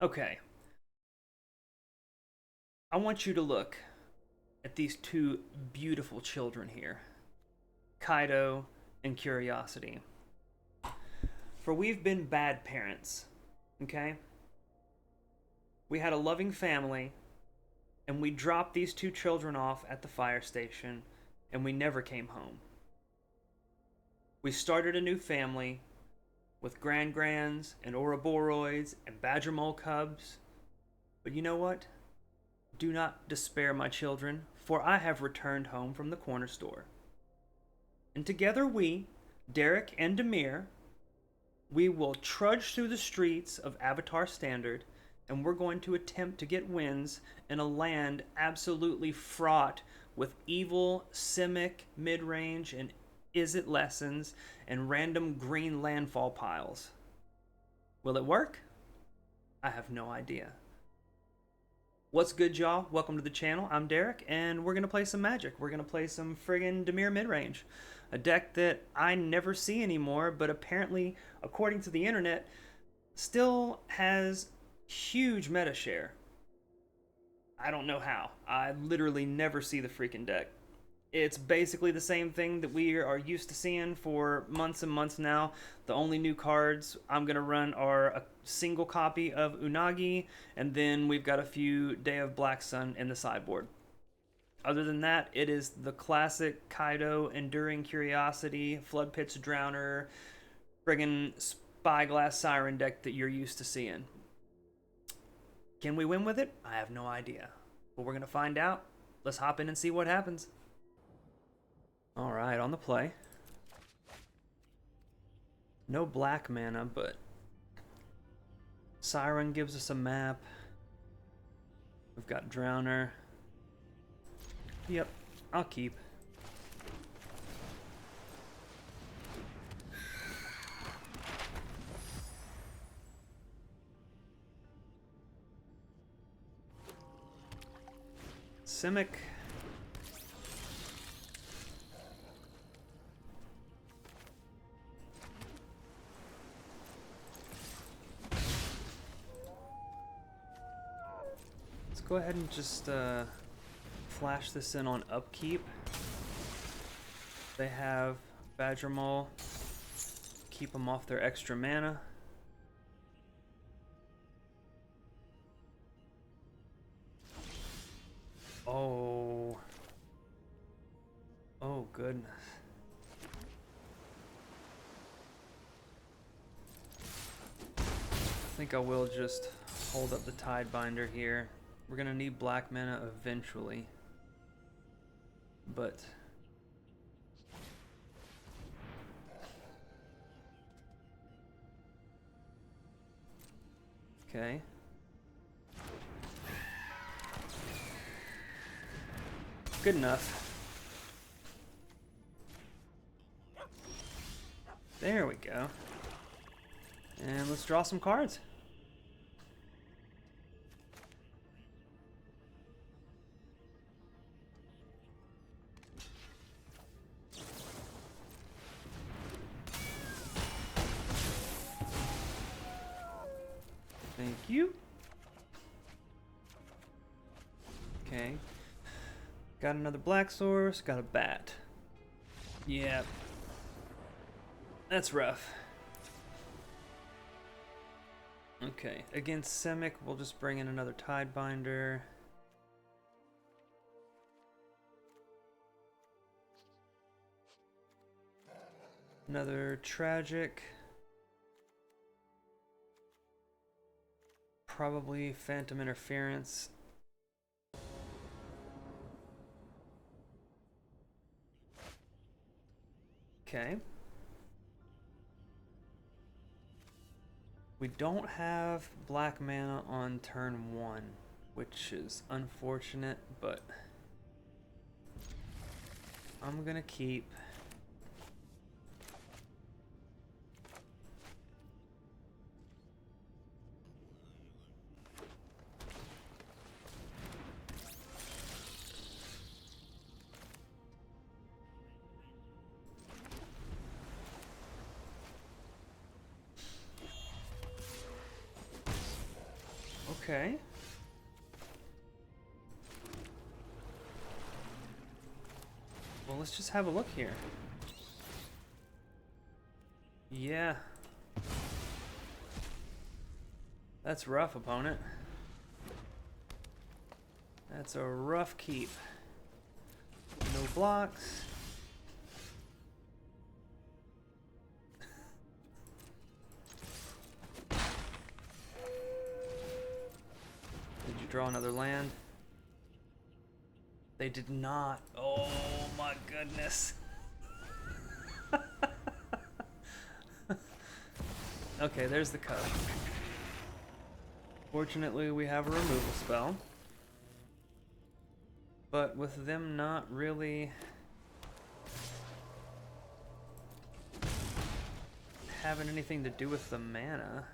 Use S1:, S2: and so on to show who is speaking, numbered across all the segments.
S1: Okay, I want you to look at these two beautiful children here, Kaito and Curiosity. For we've been bad parents, okay? We had a loving family, and we dropped these two children off at the fire station, and we never came home. We started a new family with Grands and Ouroboros and Badger Mole cubs. But you know what? Do not despair, my children, for I have returned home from the corner store. And together we, Derek and Dimir, we will trudge through the streets of Avatar Standard, and we're going to attempt to get wins in a land absolutely fraught with evil, simic, mid-range, and is-it lessons, and random green landfall piles. Will it work? I have no idea. What's good, y'all? Welcome to the channel. I'm Derek, and we're gonna play some Magic. We're gonna play some friggin' Dimir midrange, a deck that I never see anymore, but apparently, according to the internet, still has huge meta share. I don't know how. I literally never see the freaking deck. It's basically the same thing that we are used to seeing for months and months now. The only new cards I'm going to run are a single copy of Unagi, and then we've got a few Day of Black Sun in the sideboard. Other than that, it is the classic Kaito, Enduring Curiosity, Flood Pits Drowner, friggin' Spyglass Siren deck that you're used to seeing. Can we win with it? I have no idea. But we're going to find out. Let's hop in and see what happens. Alright, on the play. No black mana, but Siren gives us a map. We've got Drowner. Yep, I'll keep. Simic. Go ahead and just flash this in on upkeep. They have Badger Mole. Keep them off their extra mana. Oh. Oh, goodness. I think I will just hold up the Tidebinder here. We're gonna need black mana eventually, but okay. Good enough. There we go. And let's draw some cards. Thank you. Okay. Got another black source, got a bat. Yeah. That's rough. Okay, against Simic, we'll just bring in another Tidebinder. Another Tragic. Probably Phantom Interference. Okay. We don't have black mana on turn 1, which is unfortunate, but I'm gonna keep. Okay. Well, let's just have a look here. Yeah. That's rough, opponent. That's a rough keep. No blocks. Did you draw another land? They did not. Oh my goodness. Okay, there's the cub. Fortunately, we have a removal spell. But with them not really having anything to do with the mana.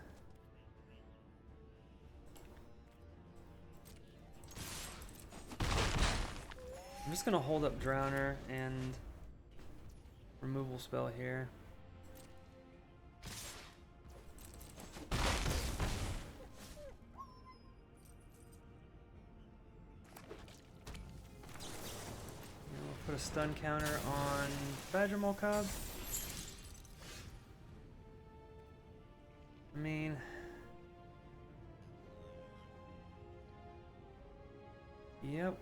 S1: I'm just gonna hold up Drowner and removal spell here. Put a stun counter on Badgermole Cub. I mean, yep.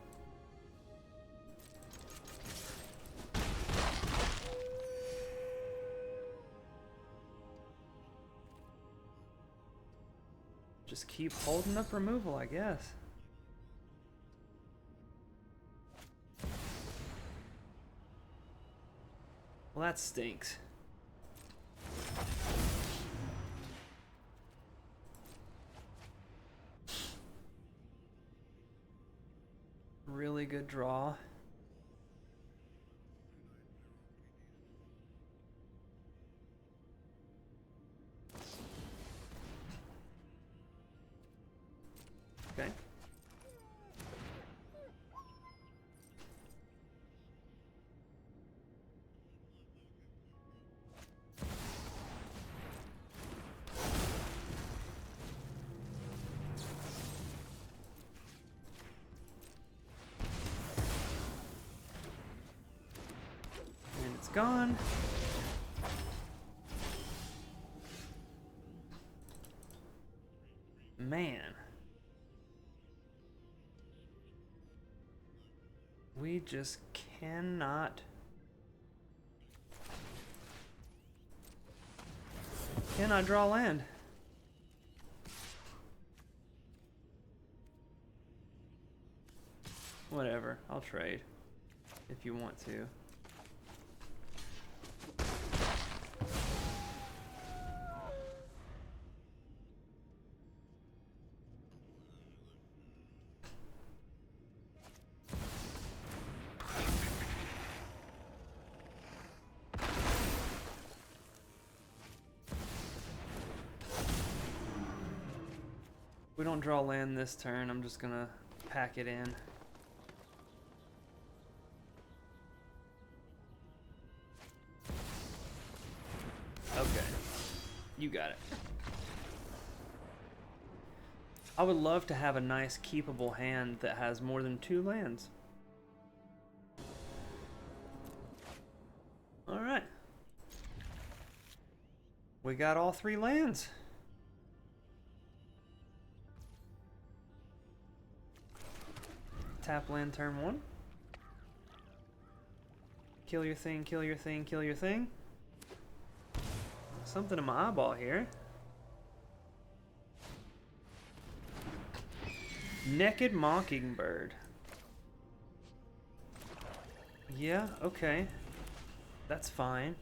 S1: Just keep holding up removal, I guess. Well, that stinks. Really good draw. Okay. And it's gone. Man. We just cannot draw land. Whatever, I'll trade if you want to. We don't draw land this turn, I'm just gonna pack it in. Okay, you got it. I would love to have a nice keepable hand that has more than 2 lands. Alright. We got all 3 lands. Tap land turn 1. Kill your thing, kill your thing, kill your thing. Something in my eyeball here. Naked Mockingbird. Yeah, okay. That's fine.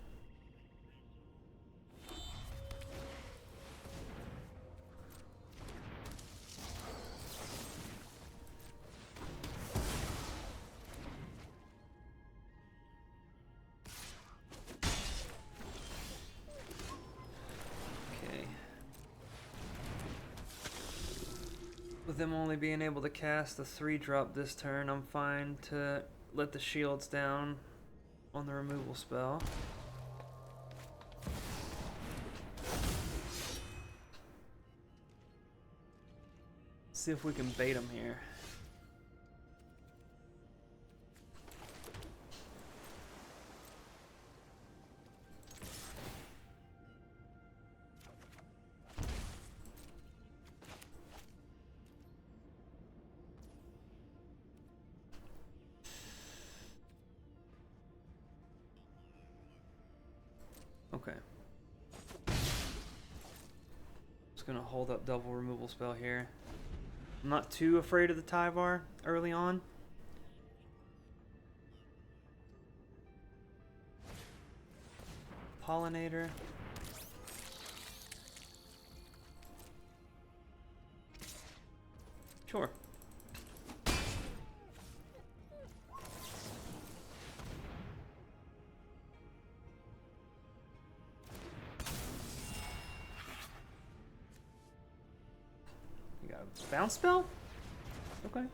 S1: With them only being able to cast a 3-drop this turn, I'm fine to let the shields down on the removal spell. see if we can bait them here. Okay. Just gonna hold up double removal spell here. I'm not too afraid of the Tyvar early on. Pollinator. Sure. You got a bounce spell? Okay.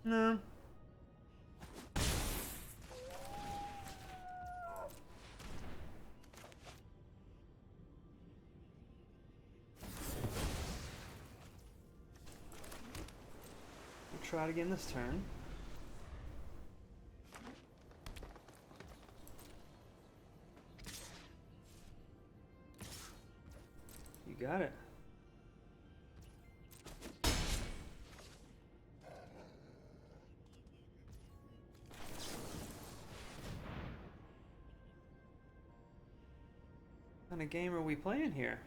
S1: No. We'll try it again this turn. You got it. What kind of game are we playing here?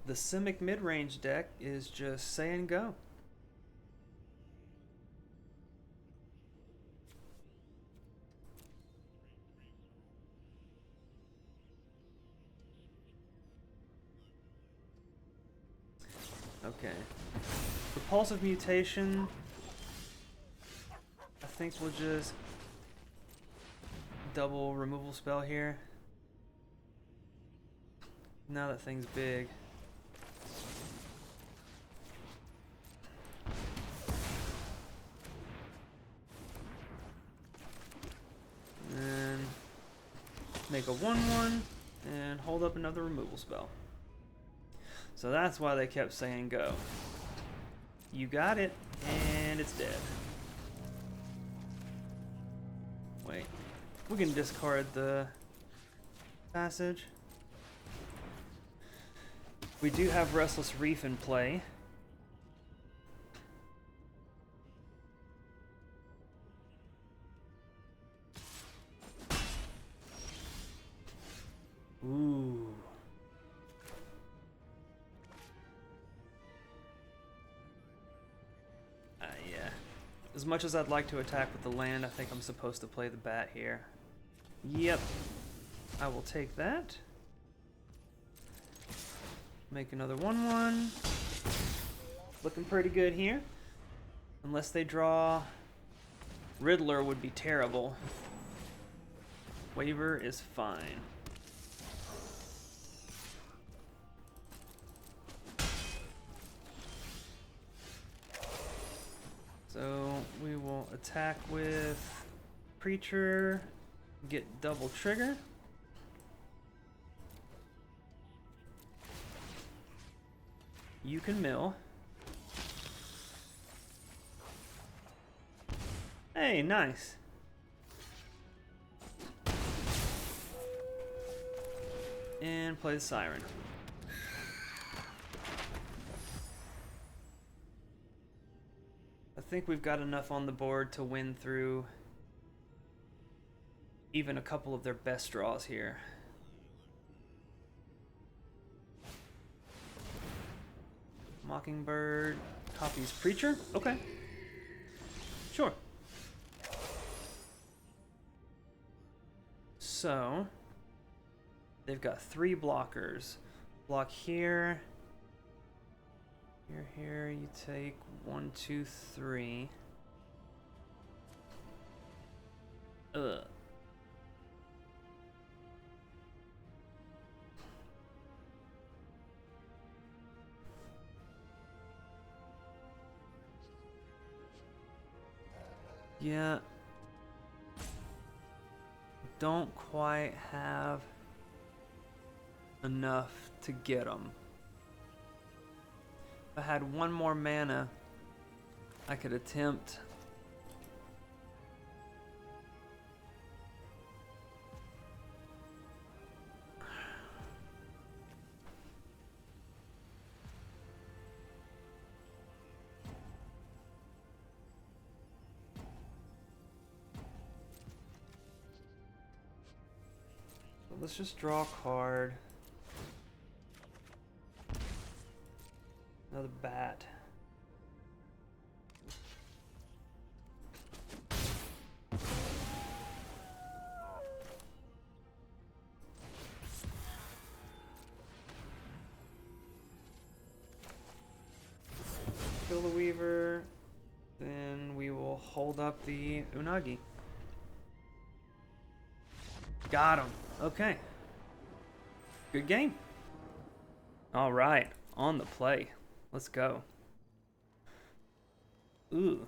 S1: The Simic mid-range deck is just say and go. Okay. Repulsive Mutation. I think we'll just double removal spell here. Now that thing's big. And make a 1/1 and hold up another removal spell. So that's why they kept saying go. You got it, and it's dead. Wait. We can discard the passage. We do have Restless Reef in play. Ooh. Yeah. As much as I'd like to attack with the land, I think I'm supposed to play the bat here. Yep. I will take that. Make another 1/1. Looking pretty good here. Unless they draw... Riddler would be terrible. Waiver is fine. So we will attack with Preacher, get double trigger. You can mill. Hey, nice. And play the Siren. I think we've got enough on the board to win through even a couple of their best draws here. Mockingbird copies Preacher. Okay. Sure. So, they've got 3 blockers. Block here. Here, you take 1, 2, 3. Ugh. Yeah. Don't quite have enough to get them. If I had one more mana, I could attempt. Let's just draw a card. Another bat. Kill the Weaver. Then we will hold up the Unagi. Got him. Okay. Good game. All right. On the play. Let's go. Ooh.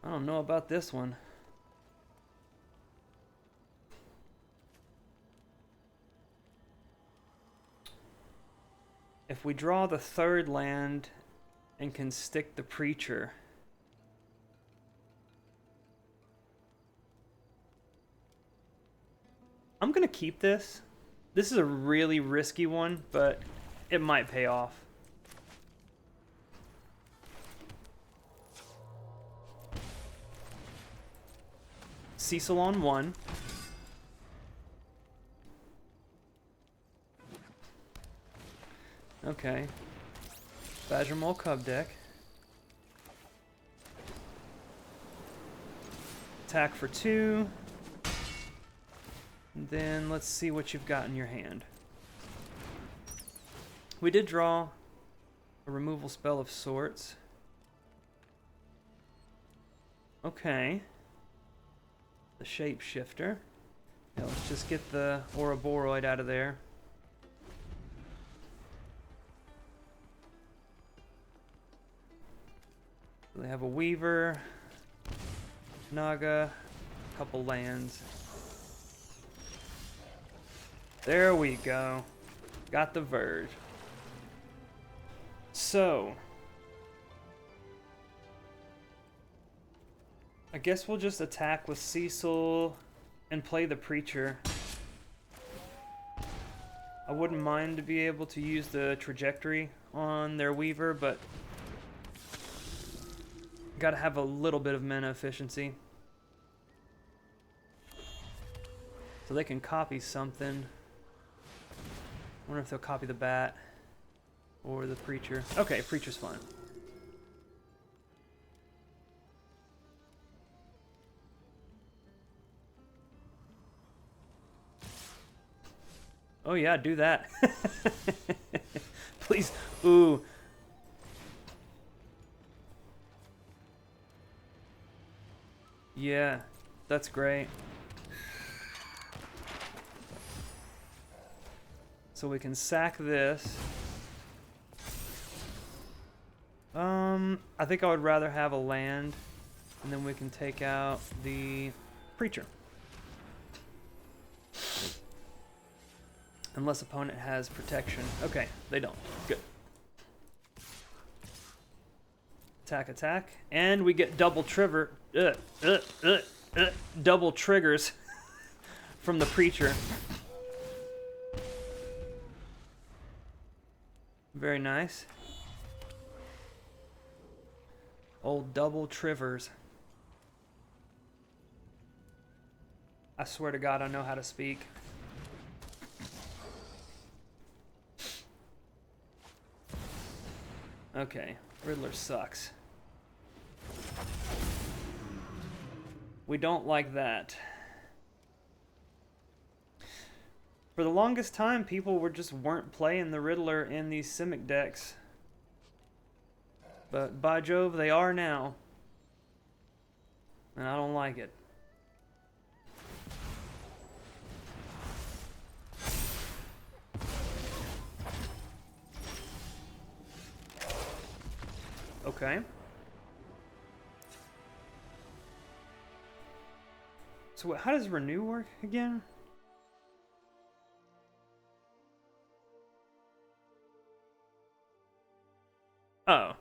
S1: I don't know about this one. If we draw the third land and can stick the Preacher, I'm gonna keep this. This is a really risky one, but it might pay off. Cecil on 1. Okay. Badger Mole Cub deck. Attack for 2. And then let's see what you've got in your hand. We did draw a removal spell of sorts. Okay. The Shapeshifter. Yeah, let's just get the Ouroboros out of there. They have a Weaver, Naga, a couple lands. There we go. Got the Verge. So, I guess we'll just attack with Cecil and play the Preacher. I wouldn't mind to be able to use the Trajectory on their Weaver, but gotta have a little bit of mana efficiency. So they can copy something. Wonder if they'll copy the Bat or the Preacher. Okay, Preacher's fine. Oh yeah, do that. Please. Ooh. Yeah, that's great. So we can sack this. I think I would rather have a land, and then we can take out the Preacher. Unless opponent has protection. Okay, they don't. Good. Attack, attack. And we get double double triggers from the Preacher. Very nice. Old double trivers. I swear to God, I know how to speak. Okay, Riddler sucks. We don't like that. For the longest time, people weren't playing the Riddler in these Simic decks. But by Jove, they are now. And I don't like it. Okay. So how does renew work again? Oh.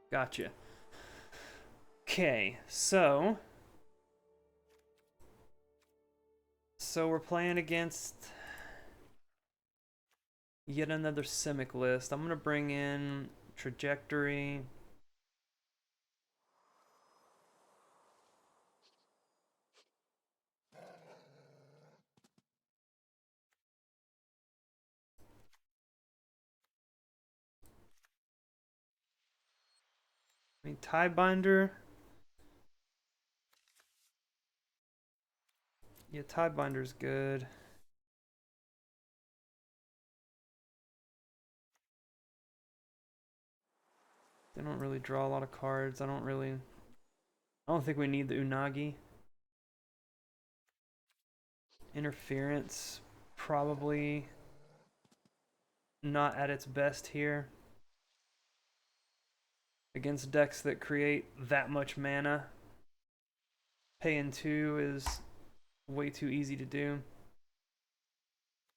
S1: Gotcha. Okay, so we're playing against yet another Simic list. I'm gonna bring in Trajectory. I mean, Tiebinder. Yeah, Tiebinder's good. They don't really draw a lot of cards. I don't think we need the Unagi. Interference, probably not at its best here. Against decks that create that much mana, paying 2 is way too easy to do.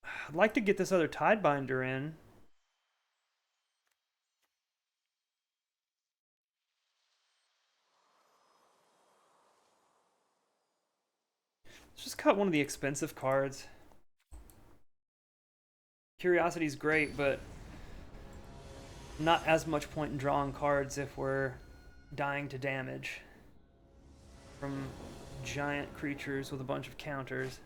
S1: I'd like to get this other Tidebinder in. Let's just cut one of the expensive cards. Curiosity's great, but not as much point in drawing cards if we're dying to damage from giant creatures with a bunch of counters.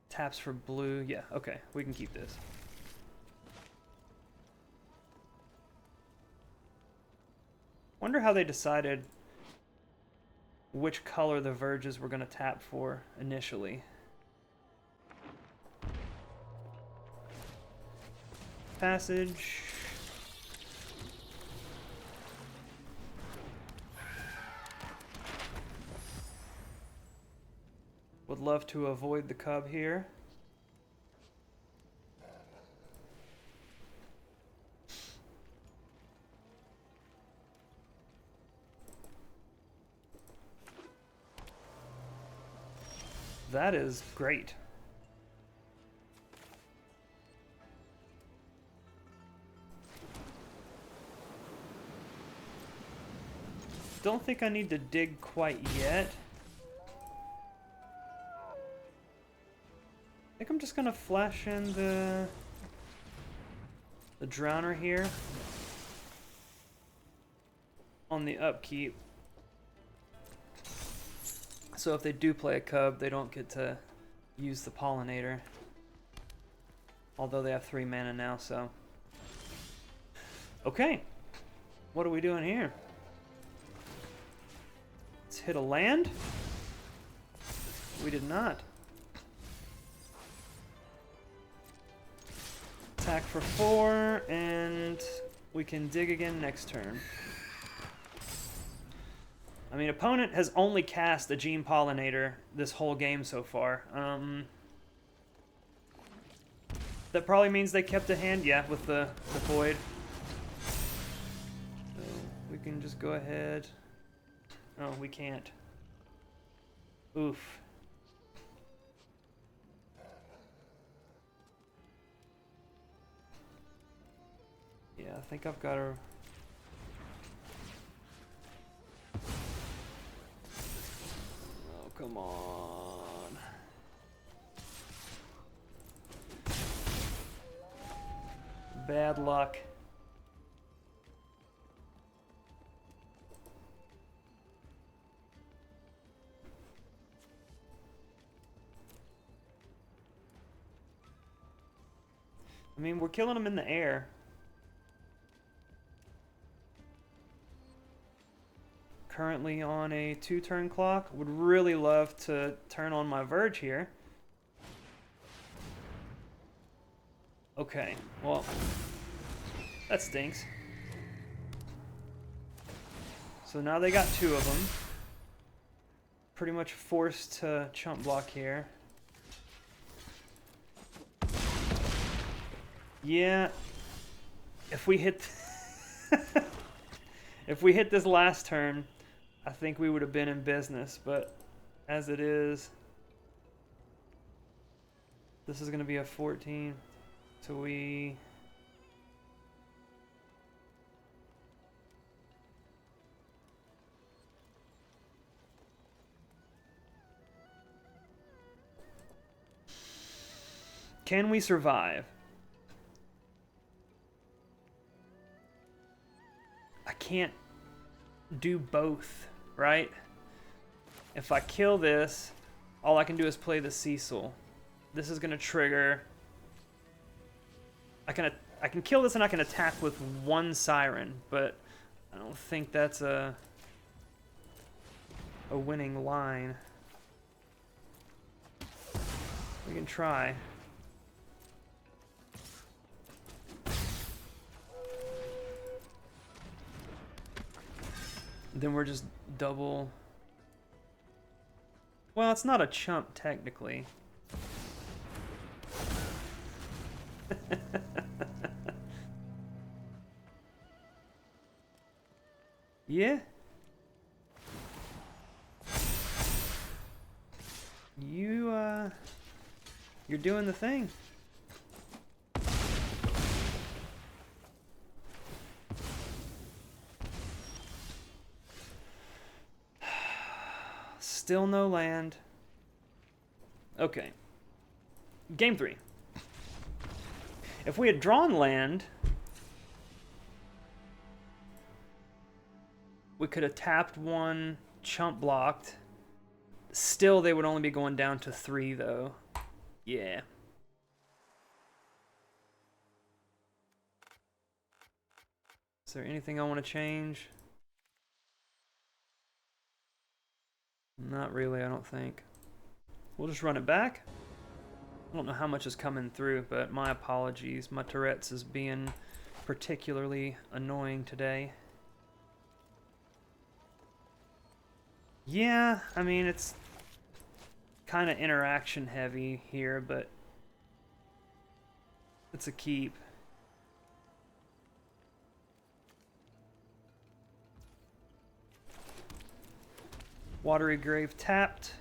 S1: Taps for blue. Yeah, okay, we can keep this. Wonder how they decided which color the verges were going to tap for initially. Passage. Would love to avoid the cub here. That is great. Don't think I need to dig quite yet. I think I'm just gonna flash in the Drowner here on the upkeep. So if they do play a cub, they don't get to use the Pollinator. Although they have 3 mana now, so. Okay. What are we doing here? Let's hit a land. We did not. Attack for 4, and we can dig again next turn. I mean, opponent has only cast a Gene Pollinator this whole game so far. That probably means they kept a hand, yeah, with the Void. So we can just go ahead. Oh, we can't. Oof. Yeah, I think I've got to... Oh, come on. Bad luck. I mean, we're killing them in the air. Currently on a 2-turn clock. Would really love to turn on my Verge here. Okay, well, that stinks. So now they got 2 of them. Pretty much forced to chump block here. Yeah, if we hit if we hit this last turn, I think we would have been in business, but as it is, this is going to be a 14. So we... Can we survive? I can't do both, right? If I kill this, all I can do is play the Cecil. This is gonna trigger. I can kill this and I can attack with one Siren, but I don't think that's a winning line. We can try. Then we're just double. Well, it's not a chump technically. Yeah. You're doing the thing. Still no land. Okay. Game 3. If we had drawn land, we could have tapped one, chump blocked. Still, they would only be going down to 3, though. Yeah. Is there anything I want to change? Not really, I don't think. We'll just run it back. I don't know how much is coming through, but my apologies. My Tourette's is being particularly annoying today. Yeah, I mean, it's kind of interaction heavy here, but it's a keep. Watery Grave tapped.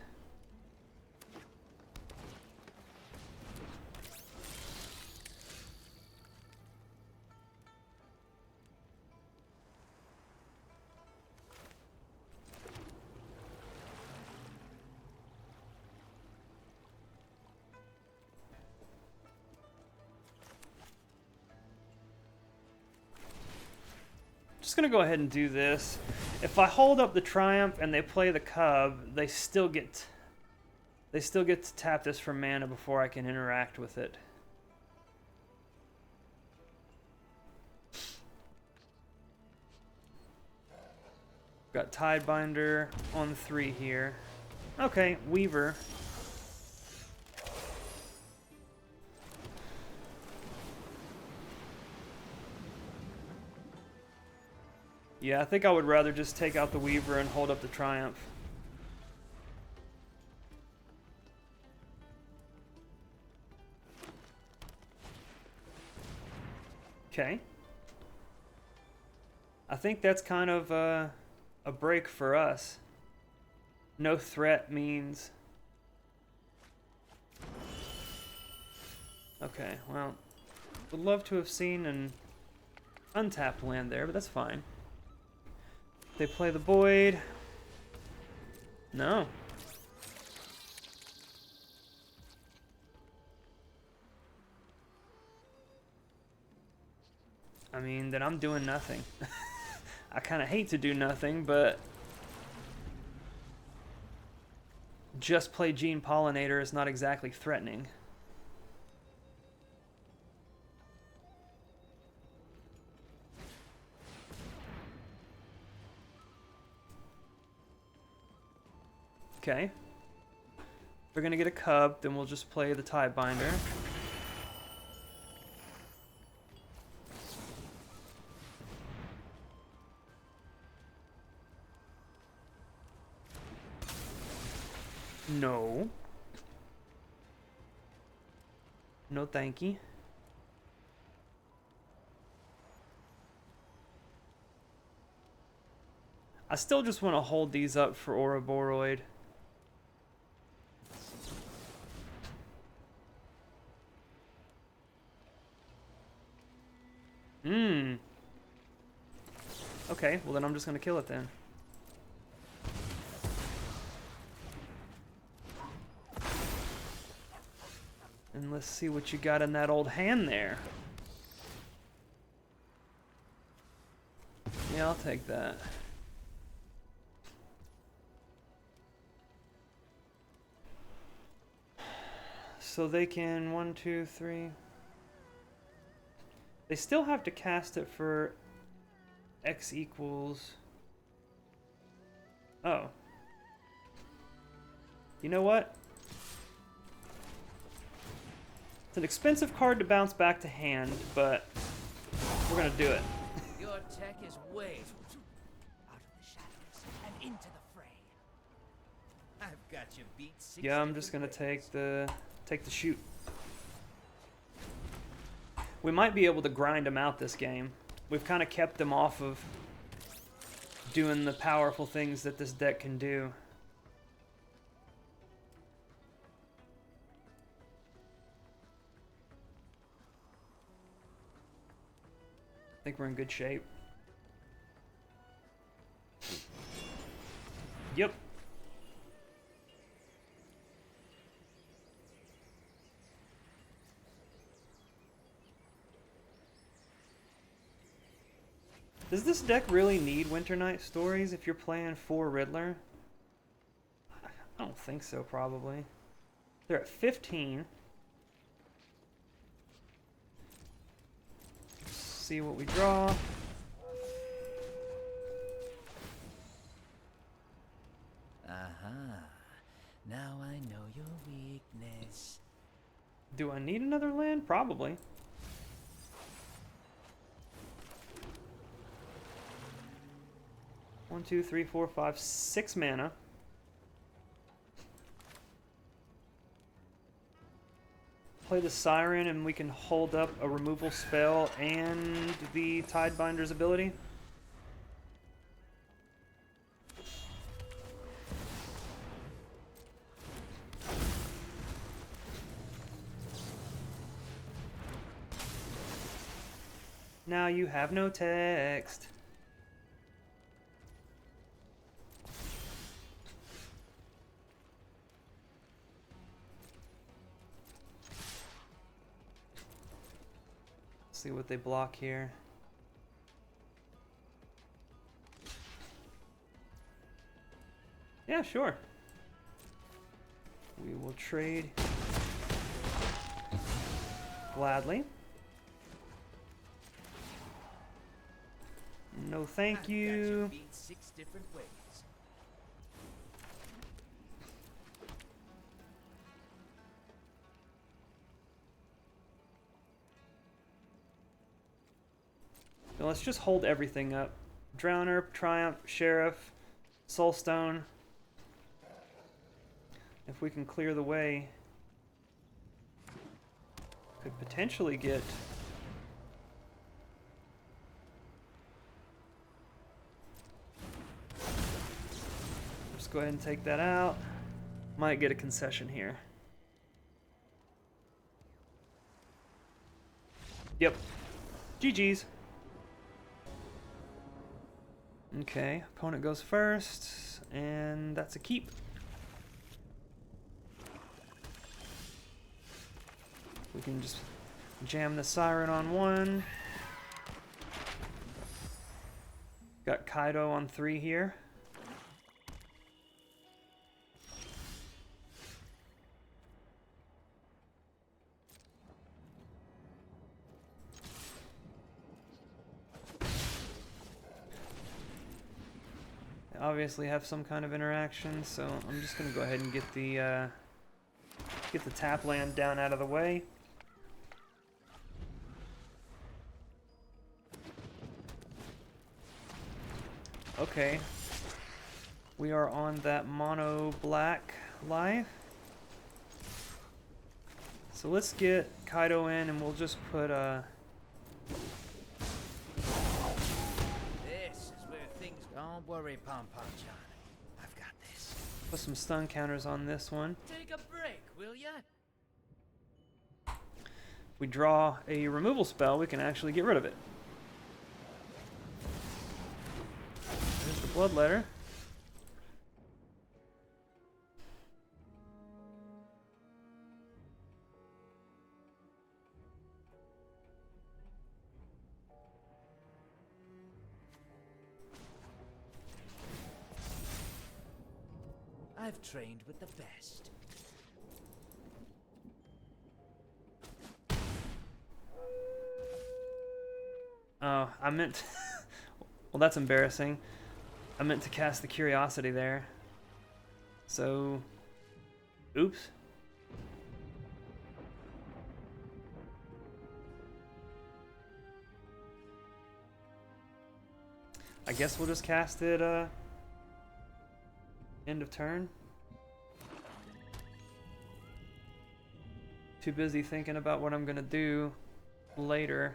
S1: Just gonna go ahead and do this. If I hold up the Triumph and they play the Cub, they still get to tap this for mana before I can interact with it. Got Tidebinder on 3 here. Okay, Weaver. Yeah, I think I would rather just take out the Weaver and hold up the Triumph. Okay. I think that's kind of a break for us. No threat means... Okay, well, would love to have seen an untapped land there, but that's fine. They play the Void. No. I mean, then I'm doing nothing. I kind of hate to do nothing, but just play Gene Pollinator is not exactly threatening. Okay. If we're gonna get a Cub, then we'll just play the Tidebinder. No. No thank you. I still just want to hold these up for Ouroboros. Okay, well then I'm just gonna kill it then. And let's see what you got in that old hand there. Yeah, I'll take that. So they can 1, 2, 3. They still have to cast it for X equals. Oh. You know what? It's an expensive card to bounce back to hand, but we're gonna do it.
S2: Your tech is way out of the shadows and into the fray. I've got you beat.
S1: Yeah, I'm just gonna take the shoot. We might be able to grind them out this game. We've kind of kept them off of doing the powerful things that this deck can do. I think we're in good shape. Yep. Does this deck really need Winter Night Stories if you're playing 4 Riddler? I don't think so, probably. They're at 15. Let's see what we draw.
S2: Now I know your weakness.
S1: Do I need another land? Probably. One, two, three, four, five, 6 mana. Play the Siren and we can hold up a removal spell and the Tidebinder's ability. Now you have no text. See what they block here. Yeah, sure. We will trade gladly. No, thank you.
S2: Beat 6 different ways.
S1: Now let's just hold everything up. Drowner, Triumph, Sheriff, Soulstone. If we can clear the way, could potentially get just go ahead and take that out. Might get a concession here. Yep. GG's. Okay, opponent goes first, and that's a keep. We can just jam the Siren on 1. Got Kaito on 3 here. Obviously have some kind of interaction, so I'm just gonna go ahead and get the tap land down out of the way. Okay, we are on that mono black life, so let's get Kaito in and we'll just put
S2: This is where things gonna worry, Pom Pom John. I've got this.
S1: Put some stun counters on this one.
S2: Take a break, will ya?
S1: If we draw a removal spell, we can actually get rid of it. There's the Bloodletter.
S2: I've trained with the best.
S1: Oh, I meant... well, that's embarrassing. I meant to cast the Curiosity there. So... oops. I guess we'll just cast it, end of turn. Too busy thinking about what I'm gonna do later.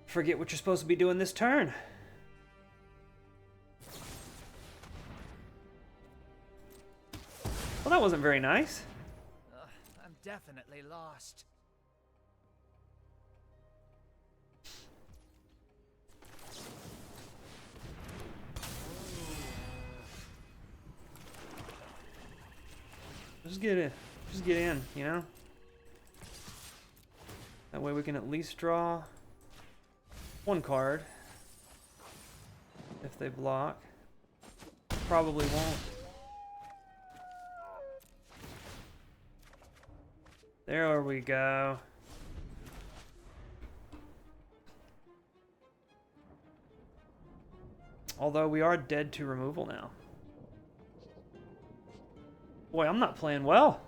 S1: Forget what you're supposed to be doing this turn. Well, that wasn't very nice.
S2: I'm definitely lost.
S1: Just get in, you know? That way we can at least draw one card. If they block. Probably won't. There we go. Although we are dead to removal now. Boy, I'm not playing well.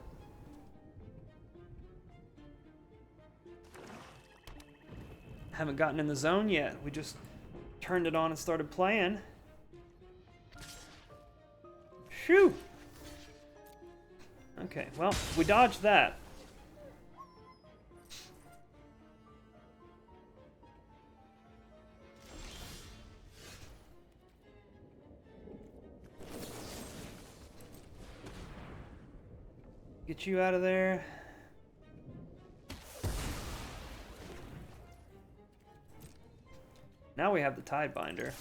S1: Haven't gotten in the zone yet. We just turned it on and started playing. Shoo! Okay, well, we dodged that. Get you out of there. Now we have the Tidebinder.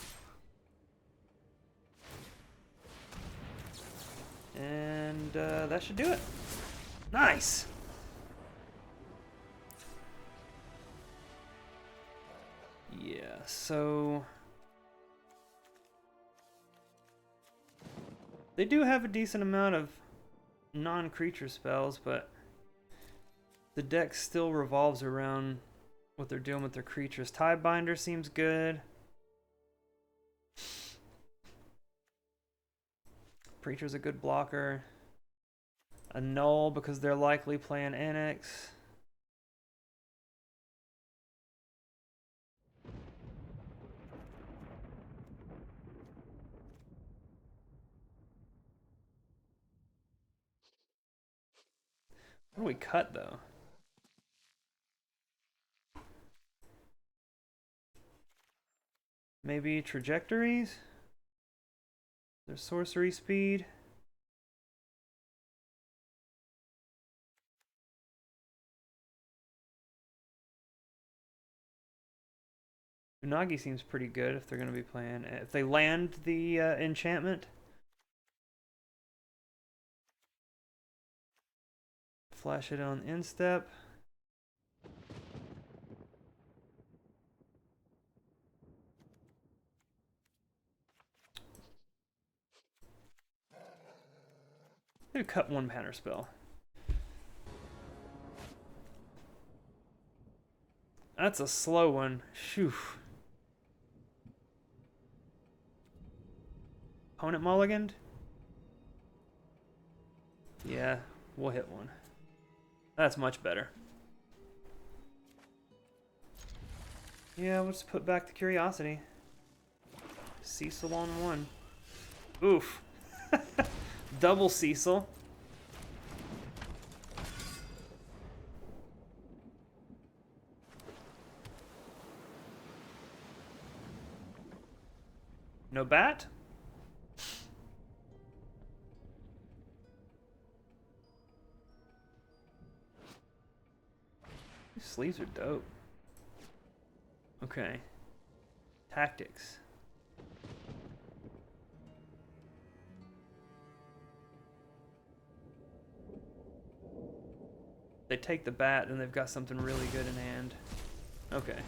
S1: And that should do it. Nice! Yeah, so... they do have a decent amount of non-creature spells, but the deck still revolves around what they're doing with their creatures. Tidebinder seems good. Preacher's a good blocker. A null because they're likely playing Annex. What do we cut though? Maybe trajectories? There's sorcery speed. Unagi seems pretty good if they're going to be playing. If they land the enchantment. Flash it on instep. I'm gonna cut one banner spell. That's a slow one. Phew. Opponent mulliganed? Yeah, we'll hit one. That's much better. Yeah, we'll just put back the Curiosity. Cecil on one. Oof. Double Cecil. No bat? These sleeves are dope. Okay. Tactics. They take the bat, and they've got something really good in hand. Okay.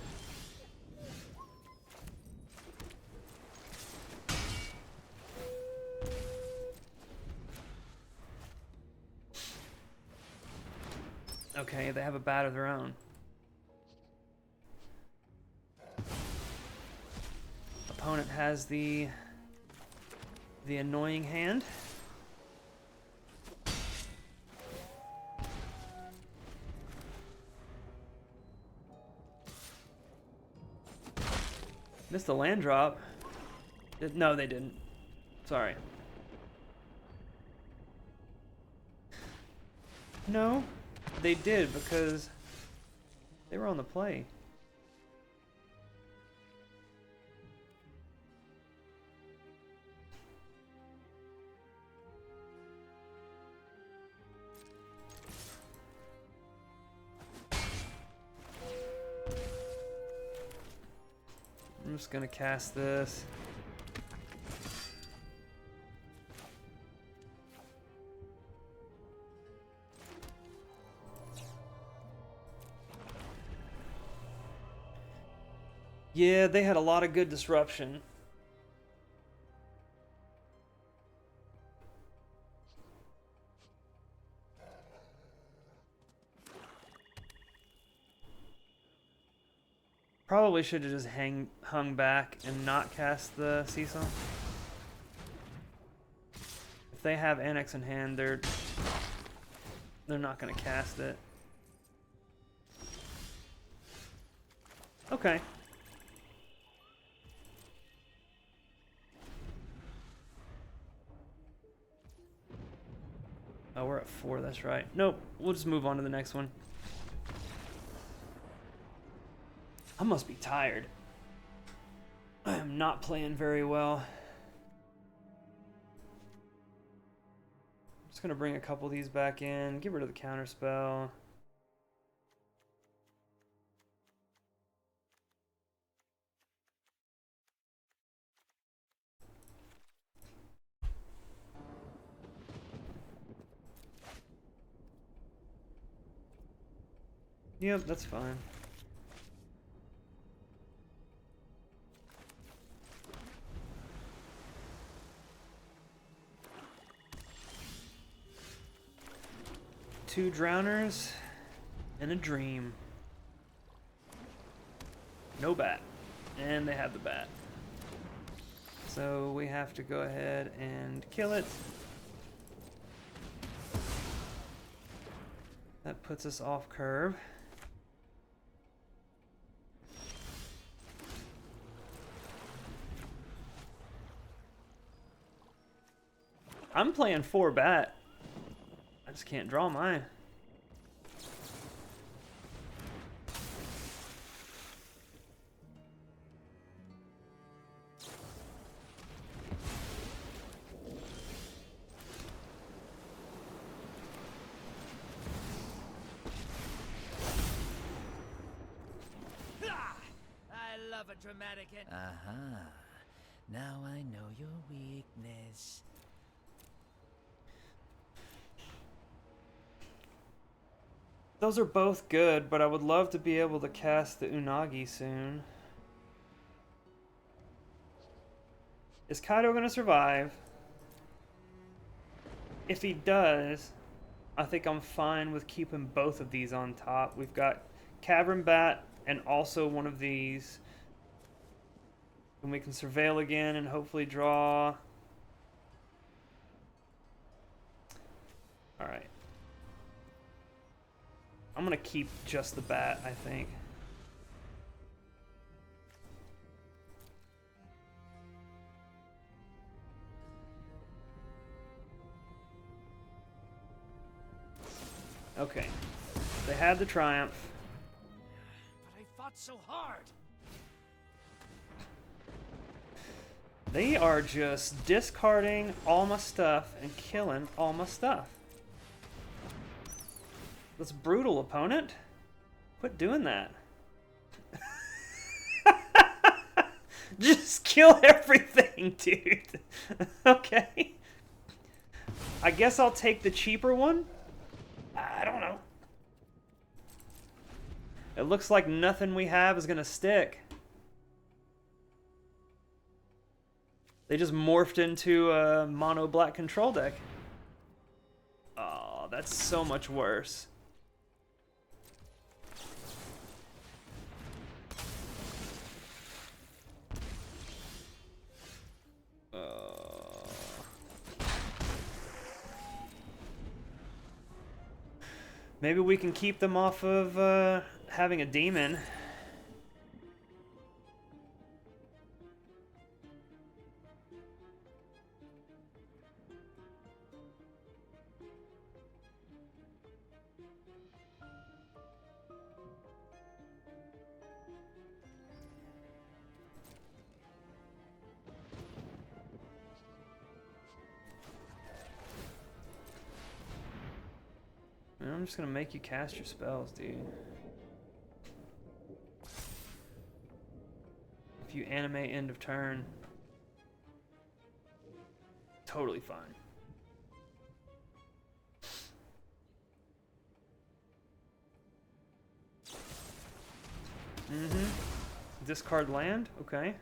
S1: Okay, they have a bat of their own. Opponent has the annoying hand. Missed the land drop. No, they didn't. Sorry. No, they did because they were on the play. I'm just gonna cast this. Yeah, they had a lot of good disruption. Probably should have just hung back and not cast the seesaw. If they have Annex in hand, they're not gonna cast it. Okay. Oh, we're at 4, that's right. Nope, we'll just move on to the next one. I must be tired. I am not playing very well. I'm just gonna bring a couple of these back in, get rid of the counter spell. Yep, that's fine. Two drowners and a dream. No bat. And they have the bat. So we have to go ahead and kill it. That puts us off curve. I'm playing 4 bat. I just can't draw mine.
S2: I love a dramatic end. Aha. Now I know your weakness.
S1: Those are both good, but I would love to be able to cast the Unagi soon. Is Kaito gonna survive? If he does, I think I'm fine with keeping both of these on top. We've got Cavern Bat and also one of these. And we can surveil again and hopefully draw. Alright. I'm gonna keep just the bat, I think. Okay. They had the triumph.
S2: But I fought so hard.
S1: They are just discarding all my stuff and killing all my stuff. That's brutal, opponent. Quit doing that. Just kill everything, dude. Okay. I guess I'll take the cheaper one. I don't know. It looks like nothing we have is gonna stick. They just morphed into a mono black control deck. Oh, that's so much worse. Maybe we can keep them off of having a demon. I'm just gonna make you cast your spells, dude. If you animate end of turn, totally fine. Discard land, okay.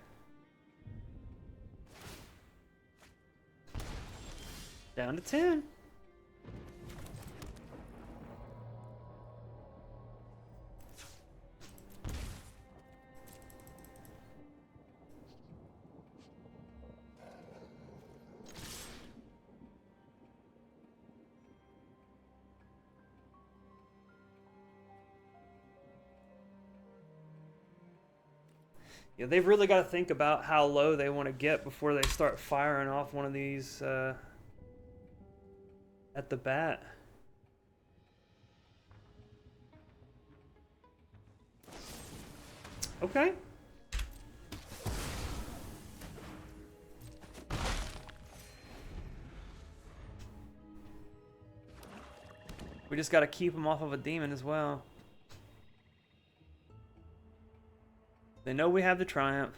S1: Down to 10. Yeah, they've really got to think about how low they want to get before they start firing off one of these at the bat. Okay. We just got to keep them off of a demon as well. They know we have the Triumph.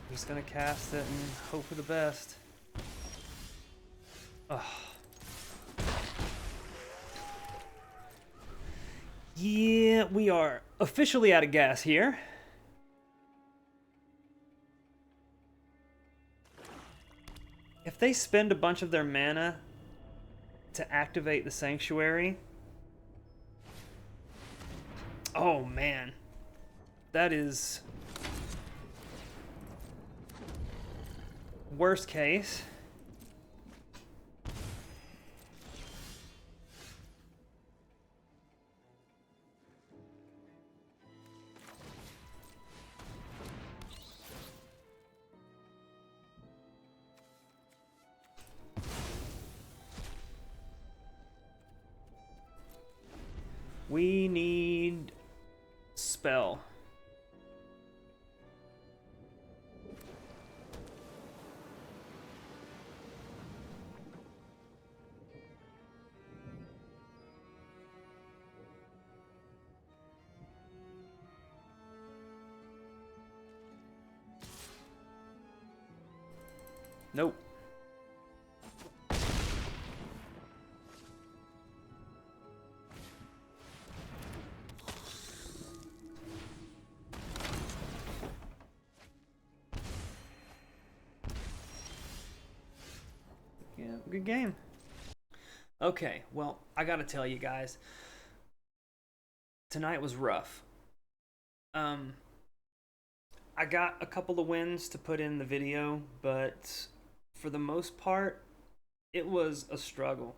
S1: I'm just gonna cast it and hope for the best. Ugh. Yeah, we are officially out of gas here. If they spend a bunch of their mana to activate the Sanctuary... Oh, man. That is... worst case. We need spell. Nope. Yeah, good game. Okay, well, I gotta tell you guys, tonight was rough. I got a couple of wins to put in the video, but for the most part, it was a struggle.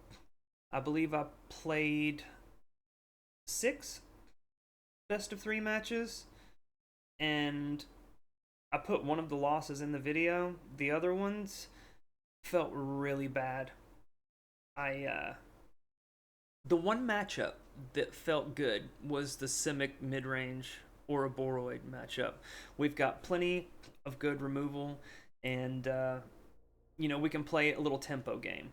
S1: I believe I played 6 best of 3 matches, and I put one of the losses in the video. The other ones felt really bad. The one matchup that felt good was the Simic mid-range Ouroboros matchup. We've got plenty of good removal, and we can play a little tempo game,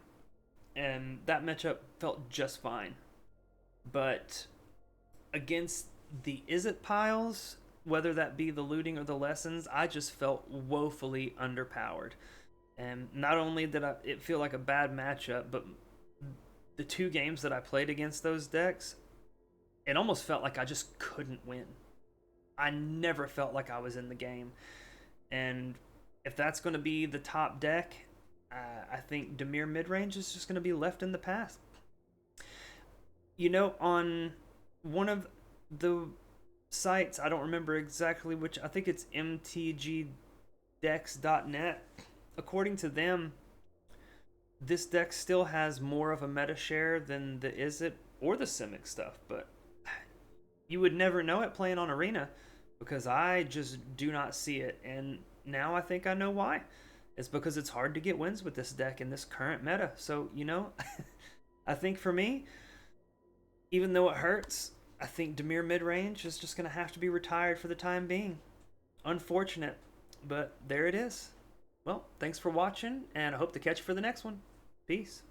S1: and that matchup felt just fine. But against the Izzet piles, whether that be the looting or the lessons, I just felt woefully underpowered. And not only did it feel like a bad matchup, but the two games that I played against those decks, it almost felt like I just couldn't win. I never felt like I was in the game. And if that's going to be the top deck, I think Dimir midrange is just going to be left in the past. On one of the sites, I don't remember exactly which, I think it's mtgdex.net. According to them, this deck still has more of a meta share than the Izzet or the Simic stuff, but you would never know it playing on Arena because I just do not see it. And now I think I know why. It's because it's hard to get wins with this deck in this current meta. So, I think for me, even though it hurts, I think Dimir midrange is just going to have to be retired for the time being. Unfortunate, but there it is. Well, thanks for watching, and I hope to catch you for the next one. Peace.